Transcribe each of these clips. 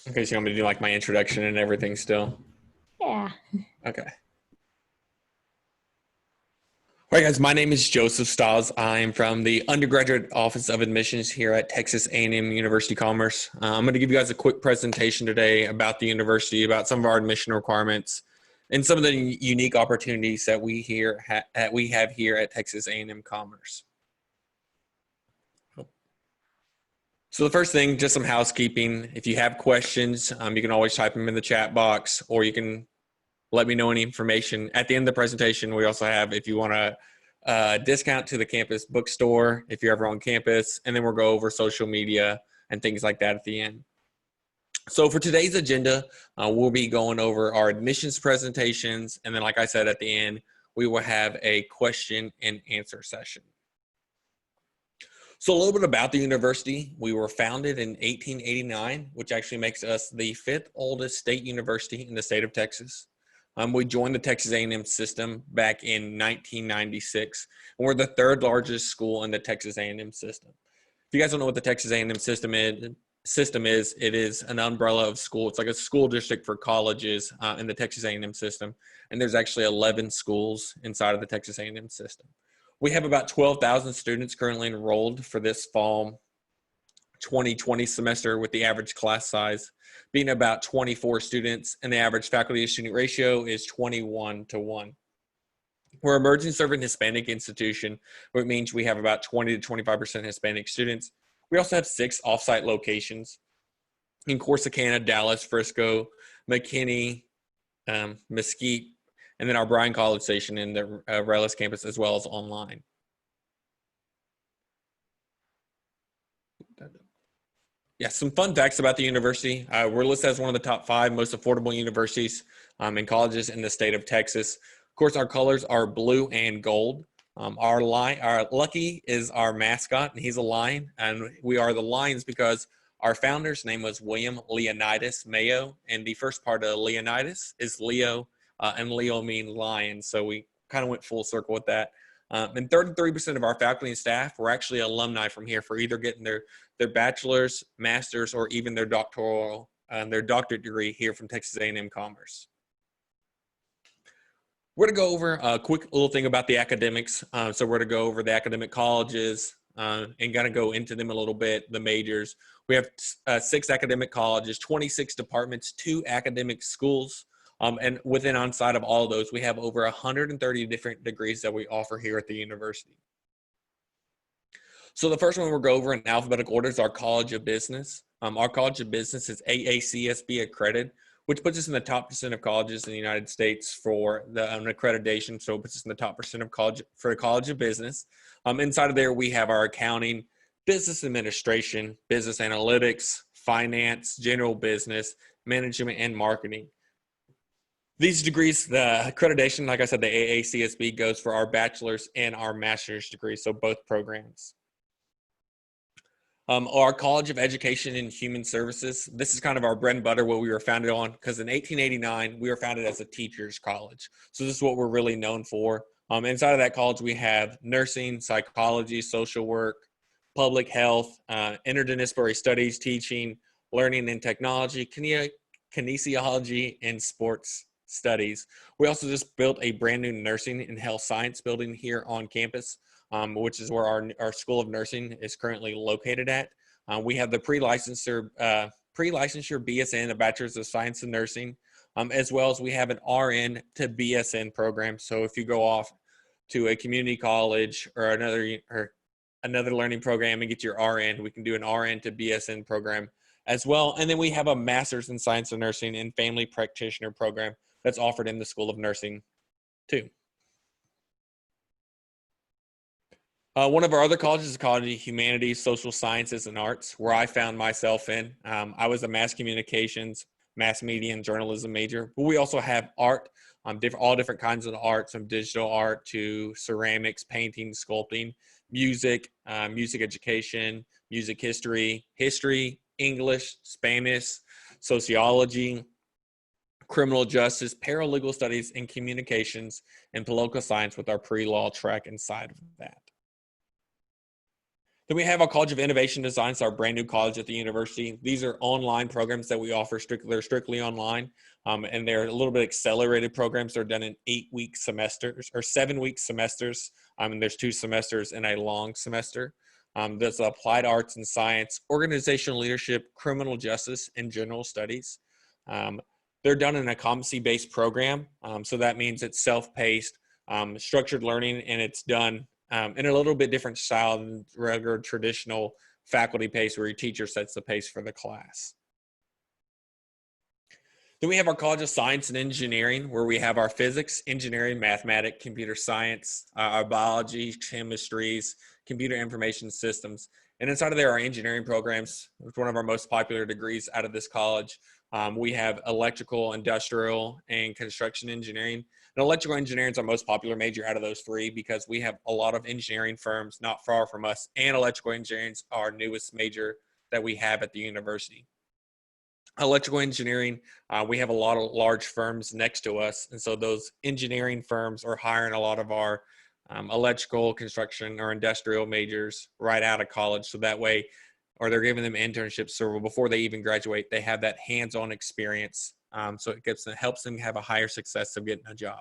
Okay, so you want me to do like my introduction and everything still? Yeah. Okay. All right, guys, my name is Joseph Stiles. I'm from the Undergraduate Office of Admissions here at Texas A&M University Commerce. I'm going to give you guys a quick presentation today about the university, about some of our admission requirements, and some of the unique opportunities that we have here at Texas A&M Commerce. So the first thing, just some housekeeping. If you have questions, you can always type them in the chat box, or you can let me know any information. At the end of the presentation, we also have, if you want a discount to the campus bookstore, if you're ever on campus, and then we'll go over social media and things like that at the end. So for today's agenda, we'll be going over our admissions presentations, and then like I said, at the end, we will have a question and answer session. So a little bit about the university. We were founded in 1889, which actually makes us the 5th oldest state university in the state of Texas. We joined the Texas A&M system back in 1996, and we're the 3rd largest school in the Texas A&M system. If you guys don't know what the Texas A&M system is, it is an umbrella of school. It's like a school district for colleges in the Texas A&M system, and there's actually 11 schools inside of the Texas A&M system. We have about 12,000 students currently enrolled for this fall 2020 semester, with the average class size being about 24 students, and the average faculty to student ratio is 21:1. We're an emerging serving Hispanic institution, which means we have about 20 to 25% Hispanic students. We also have 6 offsite locations in Corsicana, Dallas, Frisco, McKinney, Mesquite, and then our Bryan College Station in the Relish campus, as well as online. Yeah, some fun facts about the university. We're listed as one of the top 5 most affordable universities and colleges in the state of Texas. Of course, our colors are blue and gold. Our Lucky is our mascot, and he's a lion. And we are the Lions because our founder's name was William Leonidas Mayo, and the first part of Leonidas is Leo, and Leo means lion. So we kind of went full circle with that. And 33% of our faculty and staff were actually alumni from here, for either getting their bachelor's, master's, or even their doctorate degree here from Texas A&M Commerce. We're going to go over a quick little thing about the academics. So we're going to go over the academic colleges and kind of go into them a little bit, the majors. We have 6 academic colleges, 26 departments, 2 academic schools. And within onside of all of those, we have over 130 different degrees that we offer here at the university. So the first one we'll go over in alphabetical order is our College of Business. Our College of Business is AACSB accredited, which puts us in the top % of colleges in the United States for the accreditation. So it puts us in the top % of college for the College of Business. Inside of there, we have our accounting, business administration, business analytics, finance, general business, management, and marketing. These degrees, the accreditation, like I said, the AACSB goes for our bachelor's and our master's degrees, so both programs. Our College of Education and Human Services, this is kind of our bread and butter, what we were founded on, because in 1889, we were founded as a teacher's college. So this is what we're really known for. Inside of that college, we have nursing, psychology, social work, public health, interdisciplinary studies, teaching, learning and technology, kinesiology, and sports studies. We also just built a brand new nursing and health science building here on campus, which is where our School of Nursing is currently located at. We have the pre-licensure BSN, a Bachelor's of Science in Nursing, as well as we have an RN to BSN program. So if you go off to a community college or another learning program and get your RN, we can do an RN to BSN program as well. And then we have a Master's in Science of Nursing and Family Practitioner program that's offered in the School of Nursing too. One of our other colleges is the College of Humanities, Social Sciences, and Arts, where I found myself in. I was a mass communications, mass media, and journalism major, but we also have art, all different kinds of art, from digital art to ceramics, painting, sculpting, music, music education, music history, English, Spanish, sociology, criminal justice, paralegal studies, and communications, and political science with our pre-law track inside of that. Then we have our College of Innovation Design. It's our brand new college at the university. These are online programs that we offer. They're strictly online, and they're a little bit accelerated programs. They're done in 8-week semesters or 7-week semesters, and there's 2 semesters in a long semester. There's applied arts and science, organizational leadership, criminal justice, and general studies. They're done in a competency-based program, so that means it's self-paced, structured learning, and it's done in a little bit different style than regular traditional faculty pace where your teacher sets the pace for the class. Then we have our College of Science and Engineering, where we have our physics, engineering, mathematics, computer science, our biology, chemistries, computer information systems. And inside of there are engineering programs. It's one of our most popular degrees out of this college. We have electrical, industrial, and construction engineering. And electrical engineering is our most popular major out of those 3 because we have a lot of engineering firms not far from us, and electrical engineering is our newest major that we have at the university. Electrical engineering, we have a lot of large firms next to us, and so those engineering firms are hiring a lot of our electrical, construction, or industrial majors right out of college, so that way, or they're giving them internships, so before they even graduate, they have that hands-on experience, so it helps them have a higher success of getting a job.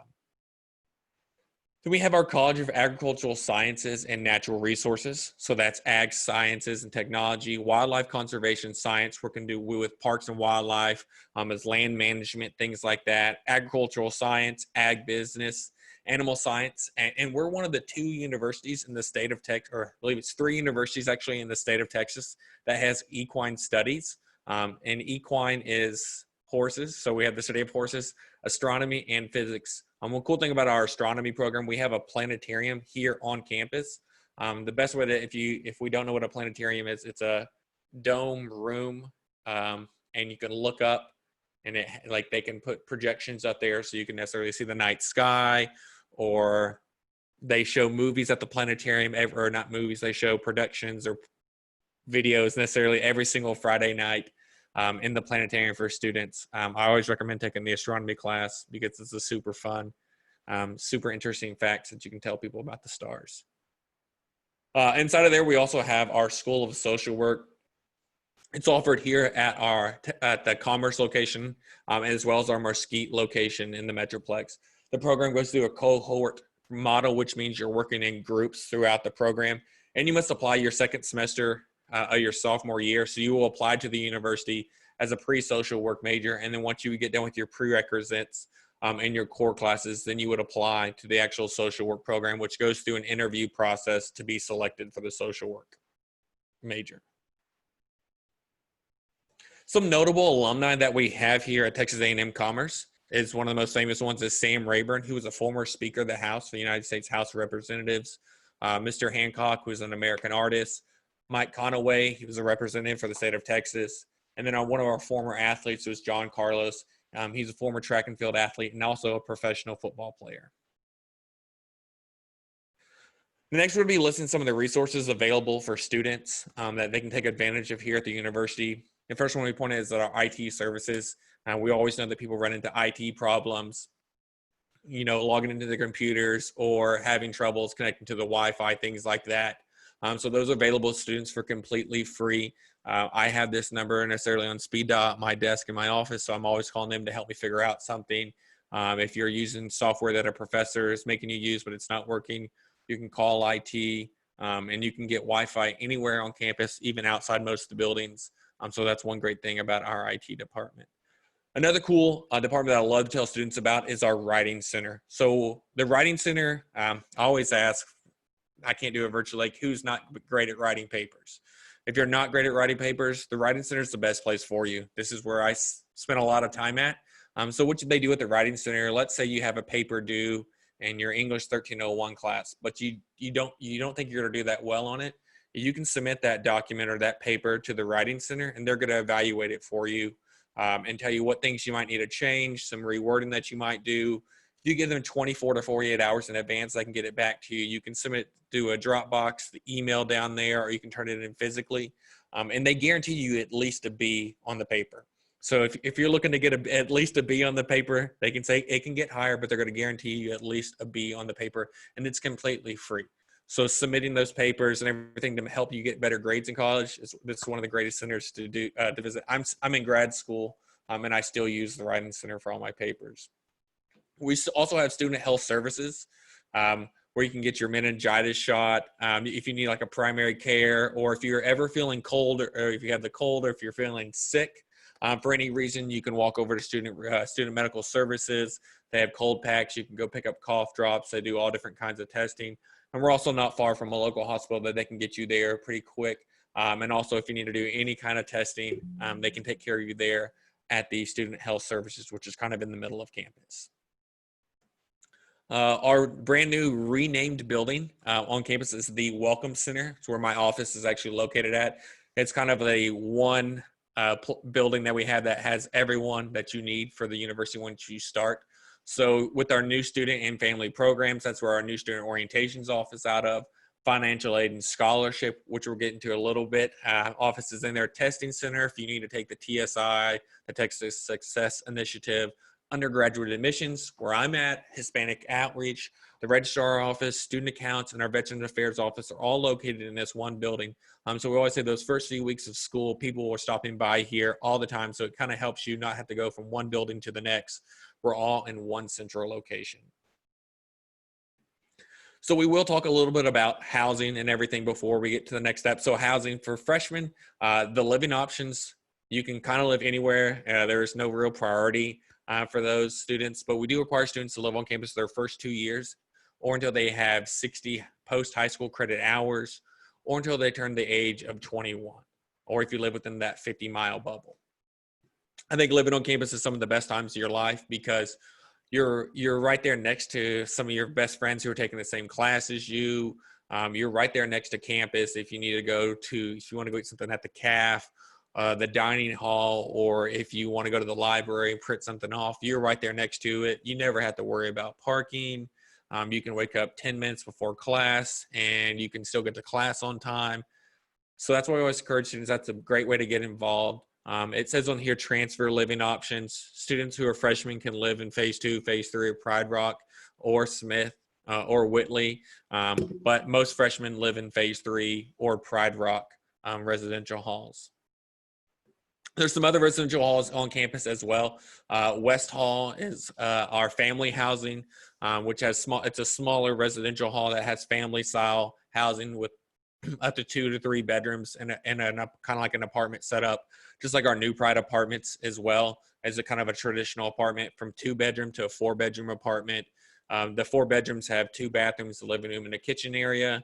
Then we have our College of Agricultural Sciences and Natural Resources. So that's ag sciences and technology, wildlife conservation science, working with parks and wildlife, as land management, things like that, agricultural science, ag business, animal science. And we're one of the 2 universities in the state of Texas, or I believe it's 3 universities actually in the state of Texas that has equine studies. And equine is horses. So we have the study of horses, astronomy, and physics. One cool thing about our astronomy program, we have a planetarium here on campus. The best way to, if we don't know what a planetarium is, it's a dome room, and you can look up, and they can put projections up there so you can necessarily see the night sky, or they show movies at the planetarium, or not movies, they show productions or videos necessarily every single Friday night in the planetarium for students. I always recommend taking the astronomy class because it's a super fun, super interesting facts that you can tell people about the stars. Inside of there, we also have our School of Social Work. It's offered here at the Commerce location, as well as our Mesquite location in the Metroplex. The program goes through a cohort model, which means you're working in groups throughout the program, and you must apply your second semester of your sophomore year. So you will apply to the university as a pre-social work major, and then once you get done with your prerequisites and your core classes, then you would apply to the actual social work program, which goes through an interview process to be selected for the social work major. Some notable alumni that we have here at Texas A&M Commerce is one of the most famous ones is Sam Rayburn, who was a former Speaker of the House for the United States House of Representatives. Mr. Hancock, who was an American artist. Mike Conaway, he was a representative for the state of Texas. And then one of our former athletes was John Carlos. He's a former track and field athlete and also a professional football player. The next would be listing some of the resources available for students that they can take advantage of here at the university. The first one we point out is our IT services. We always know that people run into IT problems, logging into the computers or having troubles connecting to the Wi-Fi, things like that. So those are available to students for completely free. I have this number necessarily on speed dial at my desk in my office, so I'm always calling them to help me figure out something. If you're using software that a professor is making you use but it's not working, you can call IT, and you can get Wi-Fi anywhere on campus, even outside most of the buildings. So that's one great thing about our IT department. Another cool department that I love to tell students about is our Writing Center. So the Writing Center, I always ask, I can't do it virtually, like who's not great at writing papers? If you're not great at writing papers, the Writing Center is the best place for you. This is where I spent a lot of time at. So what should they do at the Writing Center? Let's say you have a paper due in your English 1301 class, but you don't think you're going to do that well on it. You can submit that document or that paper to the Writing Center, and they're going to evaluate it for you and tell you what things you might need to change, some rewording that you might do. If you give them 24 to 48 hours in advance, they can get it back to you. You can submit through a Dropbox, the email down there, or you can turn it in physically. And they guarantee you at least a B on the paper. So if you're looking to get at least a B on the paper, they can say it can get higher, but they're going to guarantee you at least a B on the paper, and it's completely free. So submitting those papers and everything to help you get better grades in college this is one of the greatest centers to do to visit. I'm in grad school, and I still use the Writing Center for all my papers. We also have student health services, where you can get your meningitis shot, if you need like a primary care, or if you're ever feeling cold, or if you have the cold, or if you're feeling sick for any reason, you can walk over to student medical services. They have cold packs. You can go pick up cough drops. They do all different kinds of testing. And we're also not far from a local hospital that they can get you there pretty quick. And also, if you need to do any kind of testing, they can take care of you there at the Student Health Services, which is kind of in the middle of campus. Our brand new renamed building on campus is the Welcome Center. It's where my office is actually located at. It's kind of a one building that we have that has everyone that you need for the university once you start. So with our new student and family programs, that's where our new student orientations office out of, financial aid and scholarship, which we'll get into a little bit. Offices in there, testing center, if you need to take the TSI, the Texas Success Initiative, undergraduate admissions, where I'm at, Hispanic outreach, the registrar office, student accounts, and our Veterans Affairs office are all located in this one building. So we always say those first few weeks of school, people are stopping by here all the time. So it kind of helps you not have to go from one building to the next. We're all in one central location. So we will talk a little bit about housing and everything before we get to the next step. So housing for freshmen, the living options, you can kind of live anywhere. There is no real priority for those students, but we do require students to live on campus their first 2 years, or until they have 60 post-high school credit hours, or until they turn the age of 21, or if you live within that 50-mile bubble. I think living on campus is some of the best times of your life because you're right there next to some of your best friends who are taking the same class as you. You're right there next to campus if you need to go to, if you want to go eat something at the caf, the dining hall, or if you want to go to the library and print something off, you're right there next to it. You never have to worry about parking. You can wake up 10 minutes before class and you can still get to class on time. So that's why I always encourage students. That's a great way to get involved. It says on here, transfer living options. Students who are freshmen can live in phase 2, phase 3 of Pride Rock or Smith or Whitley. But most freshmen live in phase 3 or Pride Rock residential halls. There's some other residential halls on campus as well. West Hall is our family housing, which has it's a smaller residential hall that has family style housing with up to 2 to 3 bedrooms and kind of like an apartment setup, just like our new Pride apartments as well as a kind of a traditional apartment, from 2-bedroom to a 4-bedroom apartment. The 4 bedrooms have 2 bathrooms, a living room, and a kitchen area.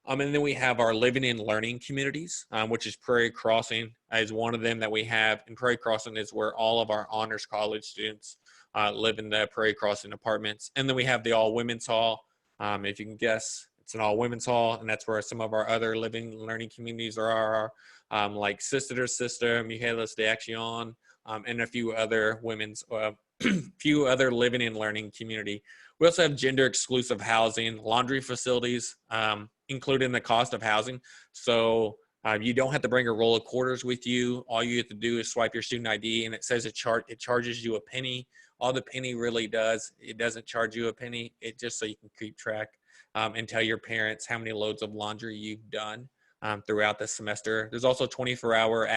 And then we have our living and learning communities, which is Prairie Crossing is one of them that we have. And Prairie Crossing is where all of our honors college students live in the Prairie Crossing apartments. And then we have the all women's hall. If you can guess, it's an all women's hall, and that's where some of our other living and learning communities are, like Sister to Sister, Mujeres de Acción, and a few other few other living and learning community. We also have gender exclusive housing, laundry facilities, including the cost of housing. So you don't have to bring a roll of quarters with you. All you have to do is swipe your student ID, and it says it charges you a penny. All the penny really does, it doesn't charge you a penny. It just so you can keep track and tell your parents how many loads of laundry you've done throughout the semester. There's also 24-hour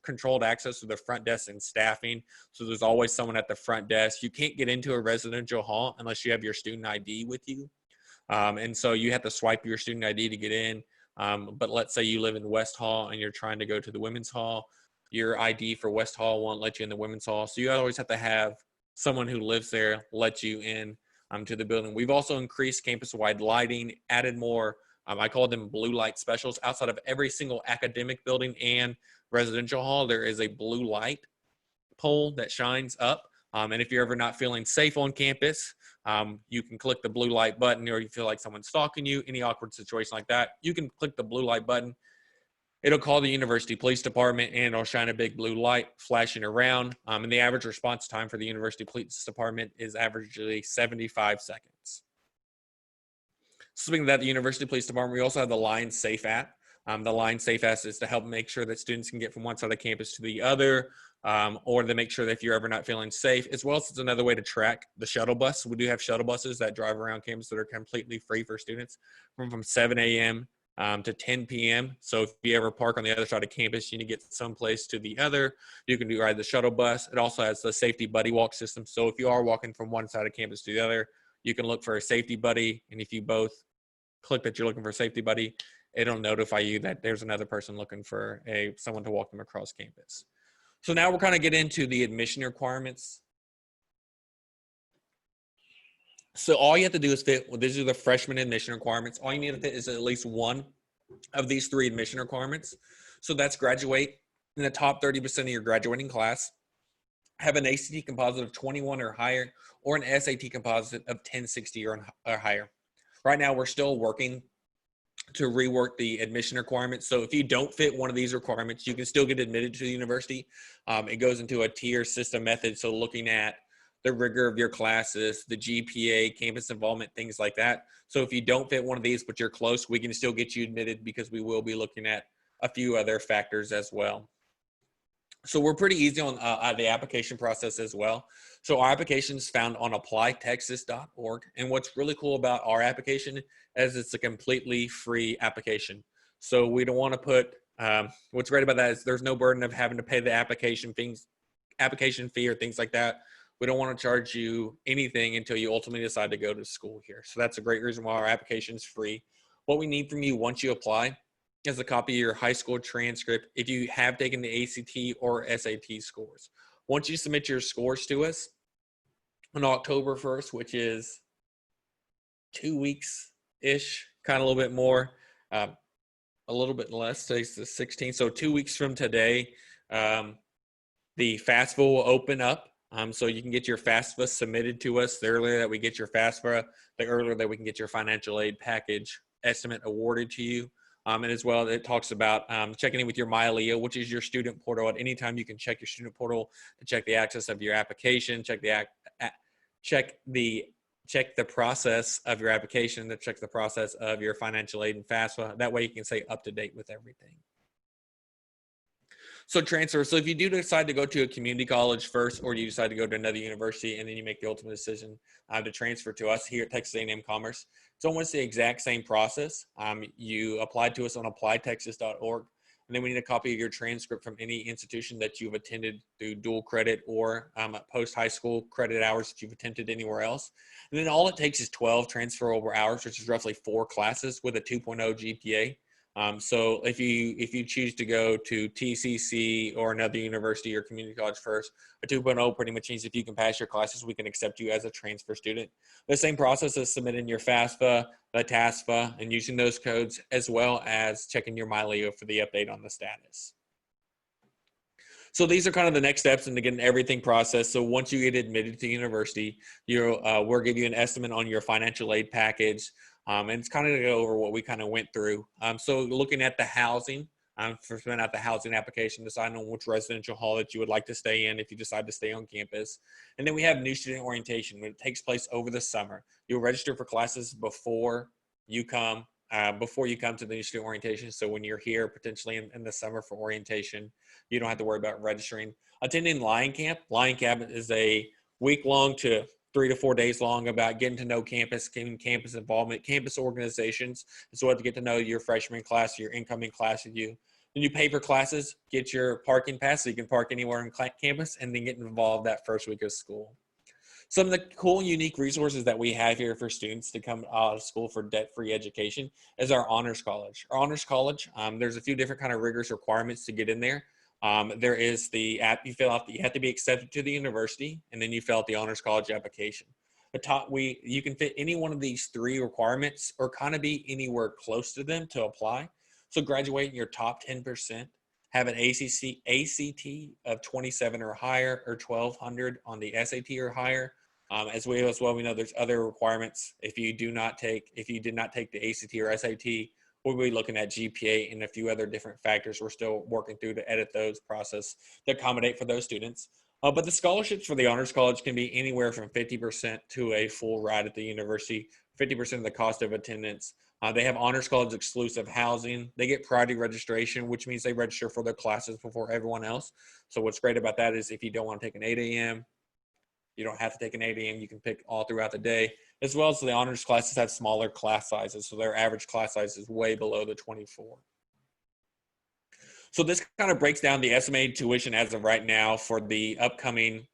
controlled access to the front desk and staffing. So there's always someone at the front desk. You can't get into a residential hall unless you have your student ID with you. And so you have to swipe your student ID to get in. But let's say you live in West Hall and you're trying to go to the women's hall. Your ID for West Hall won't let you in the women's hall. So you always have to have someone who lives there let you in to the building. We've also increased campus-wide lighting, added more, I call them blue light specials. Outside of every single academic building and residential hall, there is a blue light pole that shines up. And if you're ever not feeling safe on campus, you can click the blue light button, or you feel like someone's stalking you, any awkward situation like that, you can click the blue light button. It'll call the university police department and it'll shine a big blue light flashing around. And the average response time for the university police department is averagely 75 seconds. Speaking of that, the university police department, we also have the Line Safe app. The Line Safe app is to help make sure that students can get from one side of the campus to the other. or to make sure that if you're ever not feeling safe, as well as it's another way to track the shuttle bus. We do have shuttle buses that drive around campus that are completely free for students from 7 a.m. To 10 p.m. So if you ever park on the other side of campus, you need to get someplace to the other, you can ride the shuttle bus. It also has the safety buddy walk system. So if you are walking from one side of campus to the other, you can look for a safety buddy. And if you both click that you're looking for a safety buddy, it'll notify you that there's another person looking for someone to walk them across campus. So now we're kind of get into the admission requirements. So all you have to do is fit, well, these are the freshman admission requirements. All you need to fit is at least one of these 3 admission requirements. So that's graduate in the top 30% of your graduating class, have an ACT composite of 21 or higher, or an SAT composite of 1060 or higher. Right now, we're still working to rework the admission requirements. So if you don't fit one of these requirements, you can still get admitted to the university. It goes into a tier system method. So looking at the rigor of your classes, the GPA, campus involvement, things like that. So if you don't fit one of these, but you're close, we can still get you admitted because we will be looking at a few other factors as well. So we're pretty easy on the application process as well. So our application is found on applytexas.org. And what's really cool about our application is it's a completely free application. So we don't want to put, what's great about that is there's no burden of having to pay the application fee or things like that. We don't want to charge you anything until you ultimately decide to go to school here. So that's a great reason why our application is free. What we need from you once you apply is a copy of your high school transcript if you have taken the ACT or SAT scores. Once you submit your scores to us on October 1st, which is 2 weeks-ish, kind of a little bit more, a little bit less, today's the 16th. So 2 weeks from today, the FAFSA will open up. So you can get your FAFSA submitted to us. The earlier that we get your FAFSA, the earlier that we can get your financial aid package estimate awarded to you. And as well, it talks about checking in with your MyLeo, which is your student portal. At any time, you can check your student portal to check the access of your application, check the process of your application, to check the process of your financial aid and FAFSA. That way, you can stay up to date with everything. So transfer. So if you do decide to go to a community college first, or you decide to go to another university, and then you make the ultimate decision to transfer to us here at Texas A&M Commerce, it's almost the exact same process. You applied to us on applytexas.org, and then we need a copy of your transcript from any institution that you've attended through dual credit or post-high school credit hours that you've attended anywhere else. And then all it takes is 12 transferable hours, which is roughly 4 classes with a 2.0 GPA. So if you choose to go to TCC or another university or community college first, a 2.0 pretty much means if you can pass your classes, we can accept you as a transfer student. The same process is submitting your FAFSA, the TASFA, and using those codes, as well as checking your MyLeo for the update on the status. So these are kind of the next steps into getting everything processed. So once you get admitted to university, we'll give you an estimate on your financial aid package. And it's kind of to go over what we kind of went through. So looking at the housing, for filling out the housing application, deciding on which residential hall that you would like to stay in if you decide to stay on campus. And then we have new student orientation, when it takes place over the summer. You'll register for classes before you come to the new student orientation. So when you're here potentially in the summer for orientation, you don't have to worry about registering. Attending Lion Camp. Lion Camp is a week-long to 3 to 4 days long about getting to know campus, getting campus involvement, campus organizations, as well as to get to know your freshman class, your incoming class with you. Then you pay for classes, get your parking pass so you can park anywhere on campus, and then get involved that first week of school. Some of the cool, unique resources that we have here for students to come out of school for debt-free education is our Honors College. Our Honors College, there's a few different kind of rigorous requirements to get in there. There is the app you fill out, you have to be accepted to the university, and then you fill out the Honors College application. You can fit any one of these 3 requirements or kind of be anywhere close to them to apply. So graduate in your top 10%, have an ACT of 27 or higher, or 1200 on the SAT or higher. As well, we know there's other requirements. If you did not take the ACT or SAT, we'll be looking at GPA and a few other different factors. We're still working through to edit those process to accommodate for those students. But the scholarships for the Honors College can be anywhere from 50% to a full ride at the university 50% of the cost of attendance. They have Honors College exclusive housing. They get priority registration, which means they register for their classes before everyone else. So what's great about that is if you don't want to take an 8 a.m., you don't have to take an 8 a.m. You can pick all throughout the day, as well as the honors classes have smaller class sizes. So their average class size is way below the 24. So this kind of breaks down the estimated tuition as of right now for the upcoming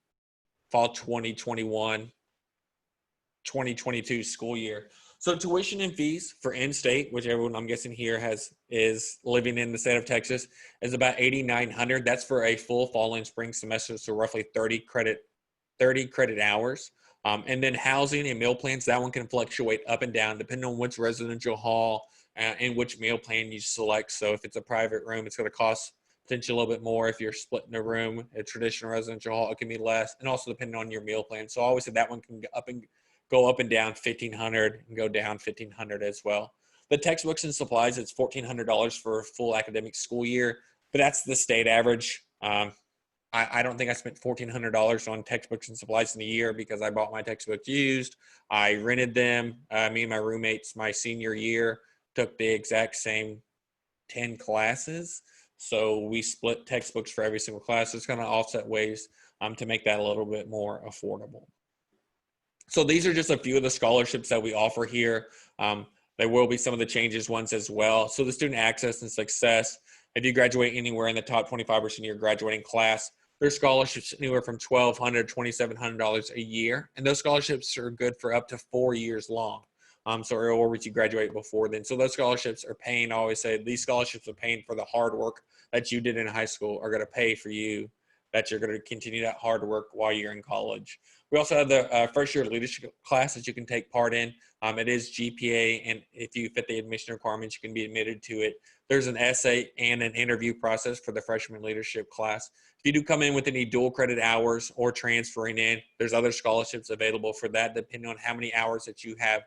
fall 2021-2022 school year. So tuition and fees for in-state, which everyone I'm guessing here is living in the state of Texas, is about $8,900. That's for a full fall and spring semester, so roughly 30 credit hours. And then housing and meal plans, that one can fluctuate up and down depending on which residential hall and which meal plan you select. So if it's a private room, it's going to cost potentially a little bit more. If you're splitting a room, a traditional residential hall, it can be less, and also depending on your meal plan. So I always say that one can go up and down $1,500 and go down $1,500 as well. The textbooks and supplies, it's $1,400 for a full academic school year, but that's the state average. I don't think I spent $1,400 on textbooks and supplies in a year because I bought my textbooks used. I rented them. Me and my roommates, my senior year, took the exact same 10 classes. So we split textbooks for every single class. It's going to offset ways to make that a little bit more affordable. So these are just a few of the scholarships that we offer here. There will be some of the changes ones as well. So the student access and success, if you graduate anywhere in the top 25% of your graduating class, there's scholarships anywhere from $1,200 to $2,700 a year. And those scholarships are good for up to 4 years long. Or if you graduate before then. So those scholarships are paying, I always say, these scholarships are paying for the hard work that you did in high school, are going to pay for you, that you're going to continue that hard work while you're in college. We also have the first year leadership class that you can take part in. It is GPA, and if you fit the admission requirements, you can be admitted to it. There's an essay and an interview process for the freshman leadership class. If you do come in with any dual credit hours or transferring in, there's other scholarships available for that, depending on how many hours that you have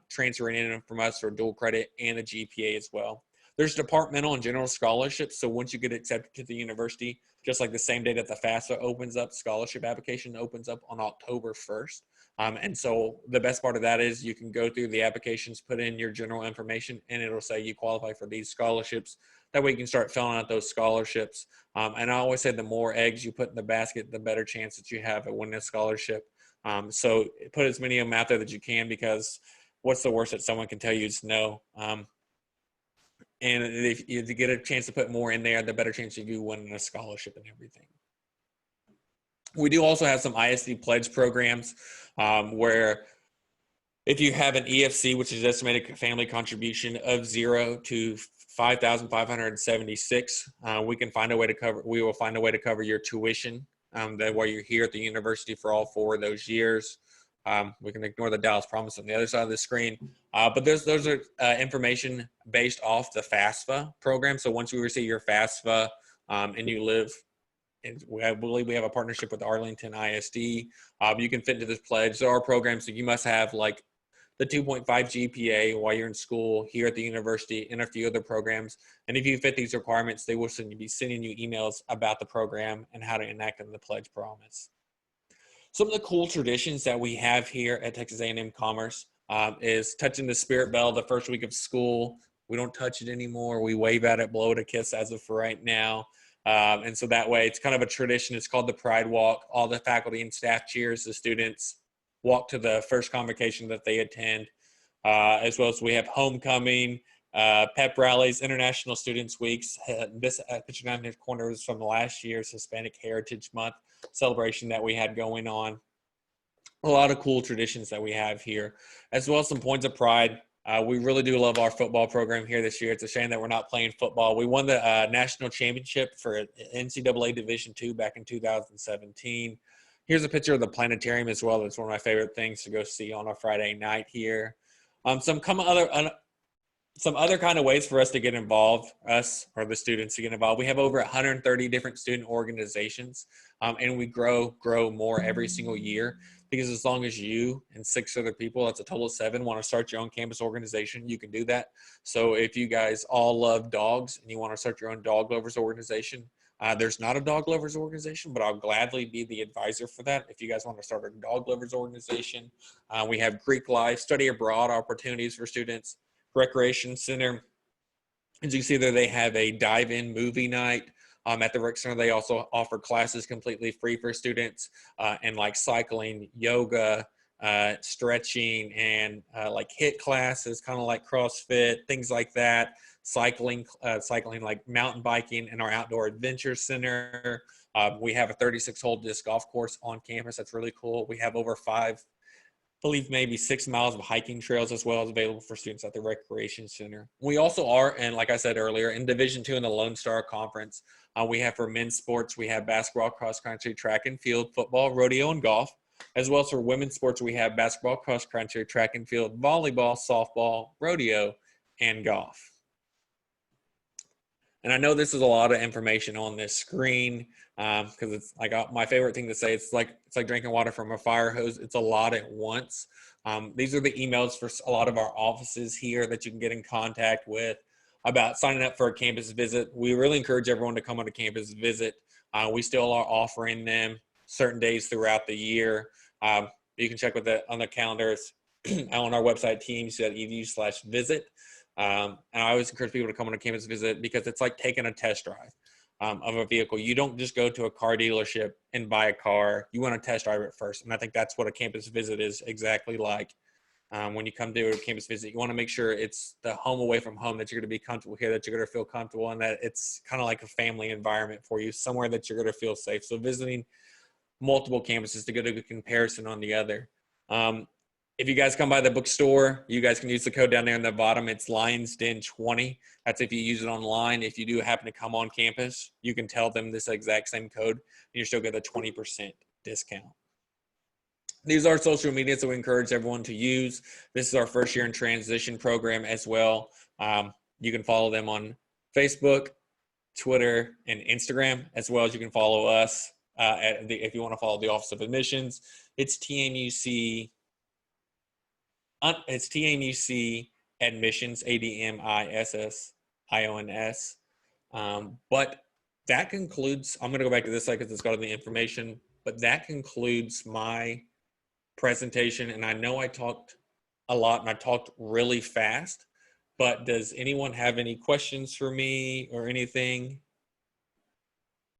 transferring in from us for dual credit and a GPA as well. There's departmental and general scholarships. So once you get accepted to the university, just like the same day that the FAFSA opens up, scholarship application opens up on October 1st. And so the best part of that is you can go through the applications, put in your general information, and it'll say you qualify for these scholarships. That way you can start filling out those scholarships. And I always say the more eggs you put in the basket, the better chance that you have at winning a scholarship. So put as many of them out there that you can, because what's the worst that someone can tell you is no. And if you get a chance to put more in there, the better chance of you winning a scholarship and everything. We do also have some ISD Pledge Programs where if you have an EFC, which is estimated family contribution of 0 to 5,576, we will find a way to cover your tuition that while you're here at the university for all 4 of those years. We can ignore the Dallas Promise on the other side of the screen. But those are information based off the FAFSA program. So once you receive your FAFSA and you live, I believe we have a partnership with Arlington ISD, you can fit into this pledge. There are programs that you must have, like the 2.5 GPA while you're in school here at the university, and a few other programs. And if you fit these requirements, they will be sending you emails about the program and how to enact the pledge promise. Some of the cool traditions that we have here at Texas A&M Commerce is touching the spirit bell the first week of school. We don't touch it anymore. We wave at it, blow it a kiss as of for right now. And so that way it's kind of a tradition. It's called the Pride Walk. All the faculty and staff cheers the students walk to the first convocation that they attend, as well as we have homecoming, pep rallies, International Students Weeks. This picture down in the corner is from last year's Hispanic Heritage Month celebration that we had going on. A lot of cool traditions that we have here, as well as some points of pride. We really do love our football program here this year. It's a shame that we're not playing football. We won the national championship for NCAA Division II back in 2017. Here's a picture of the planetarium as well. That's one of my favorite things to go see on a Friday night here. Some other kind of ways for us to get involved, us or the students to get involved. We have over 130 different student organizations, and we grow more every single year, because as long as you and 6 other people, that's a total of 7, want to start your own campus organization, you can do that. So if you guys all love dogs and you want to start your own dog lovers organization, There's not a dog lovers organization, but I'll gladly be the advisor for that. If you guys want to start a dog lovers organization, we have Greek life, study abroad opportunities for students, recreation center. As you see there, they have a dive-in movie night. At the rec center, they also offer classes completely free for students, and like cycling, yoga, stretching, and like HIIT classes, kind of like CrossFit, things like that. Cycling like mountain biking in our outdoor adventure center. We have a 36-hole disc golf course on campus. That's really cool. We have over believe maybe 6 miles of hiking trails as well as available for students at the recreation center. We also are, and like I said earlier, in Division II in the Lone Star Conference. We have for men's sports, we have basketball, cross country, track and field, football, rodeo, and golf. As well as for women's sports, we have basketball, cross country, track and field, volleyball, softball, rodeo, and golf. And I know this is a lot of information on this screen, because it's like my favorite thing to say. It's like drinking water from a fire hose. It's a lot at once. These are the emails for a lot of our offices here that you can get in contact with about signing up for a campus visit. We really encourage everyone to come on a campus visit. We still are offering them certain days throughout the year. You can check on the calendars on our website, tmu.edu/visit. And I always encourage people to come on a campus visit because it's like taking a test drive of a vehicle. You don't just go to a car dealership and buy a car. You want to test drive it first. And I think that's what a campus visit is exactly like. When you come to a campus visit, you want to make sure it's the home away from home, that you're going to be comfortable here, that you're going to feel comfortable, and that it's kind of like a family environment for you, somewhere that you're going to feel safe. So visiting multiple campuses to get a good comparison on the other. If you guys come by the bookstore, you guys can use the code down there in the bottom. It's Lions Den 20. That's if you use it online. If you do happen to come on campus, you can tell them this exact same code, and you still get a 20% discount. These are social media, so we encourage everyone to use. This is our first year in transition program as well. You can follow them on Facebook, Twitter, and Instagram, as well as you can follow us if you want to follow the Office of Admissions. It's TAMUC. It's TAMUC Admissions, ADMISSIONS. But that concludes, I'm going to go back to this slide because it's got all the information, but that concludes my presentation. And I know I talked a lot and I talked really fast, but does anyone have any questions for me or anything?